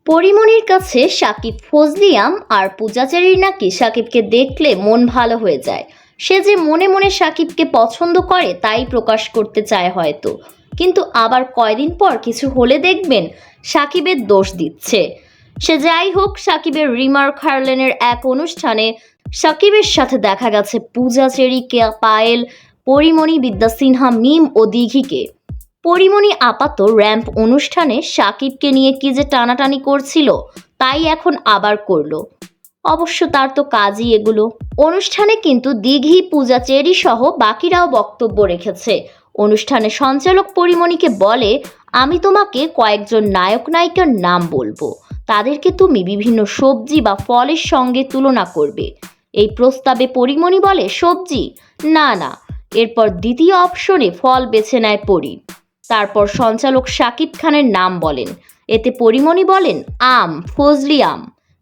পরিমণির কাছে সাকিব ফজলিয়াম আর পূজাচেরির নাকি সাকিবকে দেখলে মন ভালো হয়ে যায়। সে যে মনে মনে সাকিবকে পছন্দ করে তাই প্রকাশ করতে চায় হয়তো, কিন্তু আবার কয়দিন পর কিছু হলে দেখবেন সাকিবের দোষ দিচ্ছে। সে যাই হোক, সাকিবের রিমার্ক হারলেনের এক অনুষ্ঠানে সাকিবের সাথে দেখা গেছে পূজাচেরি, পায়েল, পরিমণি, বিদ্যা সিনহা, মিম ও দিঘিকে। পরিমণি আপাত র্যাম্প অনুষ্ঠানে সাকিবকে নিয়ে কি যে টানাটানি করছিল, তাই এখন আবার করলো। অবশ্য তার তো কাজই এগুলো। অনুষ্ঠানে কিন্তু দিঘি, পূজাচেরি সহ বাকিরাও বক্তব্য রেখেছে। অনুষ্ঠানে সঞ্চালক পরিমণিকে বলে, আমি তোমাকে কয়েকজন নায়ক নায়িকার নাম বলবো, তাদেরকে তুমি বিভিন্ন সবজি বা ফলের সঙ্গে তুলনা করবে। এই প্রস্তাবে পরিমণি বলে, সবজি না না। এরপর দ্বিতীয় অপশনে ফল বেছে নেয় পরি। তারপর সঞ্চালক শাকিব খানের নাম বলেন, এতে পরিমণি বলেন আম, ফজলি আম।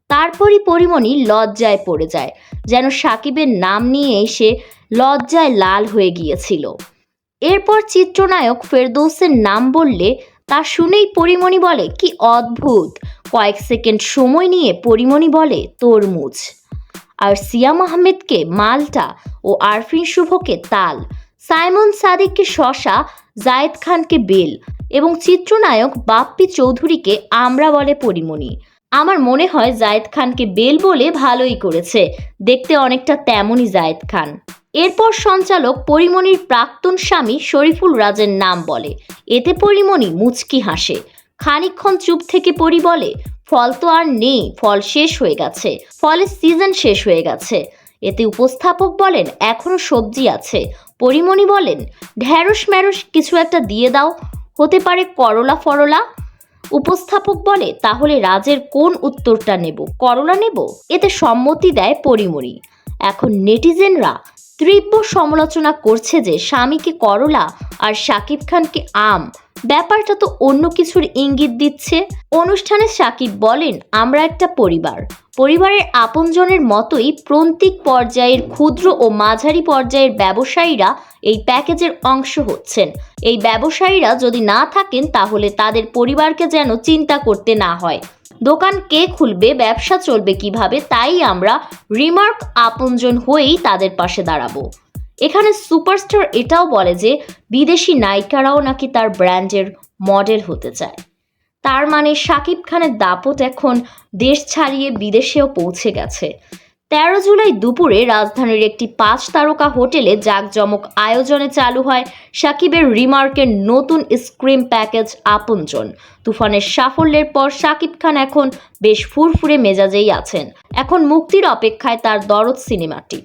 তারপরই পরিমণি লজ্জায় পড়ে যায়, যেন সাকিবের নাম নিয়ে এসে লজ্জায় লাল হয়ে গিয়েছিল। এরপর চিত্রনায়ক ফেরদৌসের নাম বললে তা শুনেই পরিমণি বলে, কি অদ্ভুত। কয়েক সেকেন্ড সময় নিয়ে পরিমণি বলে তরমুজ, আর সিয়াম আহমেদকে মালটা ও আরফিন শুভকে তাল, সাইমন সাদিককে শশা, জায়েদ খানকে বেল এবং চিত্রনায়ক বাপ্পি চৌধুরীকে আমরা বলে পরিমণি। আমার মনে হয় জায়েদ খানকে বেল বলে ভালোই করেছে, দেখতে অনেকটা তেমনই জায়েদ খান। এরপর সঞ্চালক পরিমণির প্রাক্তন স্বামী শরীফুল রাজের নাম বলে, এতে পরিমণি মুচকি হাসে। খানিকক্ষণ চুপ থেকে পরি বলে, ফল তো আর নেই, ফল শেষ হয়ে গেছে, ফলের সিজন শেষ হয়ে গেছে। এতে উপস্থাপক বলেন, এখনো সবজি আছে। পরিমণি বলেন, ঢ্যাঁড়স ম্যারস কিছু একটা দিয়ে দাও, হতে পারে করলা ফরলা। উপস্থাপক বলে, তাহলে রাজের কোন উত্তরটা নেব, করলা নেব? এতে সম্মতি দেয় পরিমণি। এখন নেটিজেনরা তীব্র সমালোচনা করছে যে স্বামীকে করলা আর শাকিব খানকে আম, ব্যাপারটা তো অন্য কিছুর ইঙ্গিত দিচ্ছে। অনুষ্ঠানে সাকিব বলেন, আমরা একটা পরিবার, পরিবারের আপনজনের মতোই প্রান্তিক পর্যায়ের ক্ষুদ্র ও মাঝারি পর্যায়ের ব্যবসায়ীরা এই প্যাকেজের অংশ হচ্ছেন। এই ব্যবসায়ীরা যদি না থাকেন তাহলে তাদের পরিবারকে যেন চিন্তা করতে না হয়। দোকান কে খুলবে, ব্যবসা চলবে কিভাবে, তাই আমরা রিমার্ক আপনজন হয়েই তাদের পাশে দাঁড়াবো। এখানে সুপারস্টার এটাও বলে যে বিদেশি নায়িকারাও নাকি তার ব্র্যান্ডের মডেল হতে চায়। তার মানে শাকিব খানের দাপট এখন দেশ ছাড়িয়ে বিদেশেও পৌঁছে গেছে। 13 জুলাই দুপুরে রাজধানীর একটি 5 তারকা হোটেলে জাঁকজমক আয়োজনে চালু হয় সাকিবের রিমার্কের নতুন স্ক্রিম প্যাকেজ আপনজন। তুফানের সাফল্যের পর শাকিব খান এখন বেশ ফুরফুরে মেজাজেই আছেন। এখন মুক্তির অপেক্ষায় তার দরদ সিনেমাটি।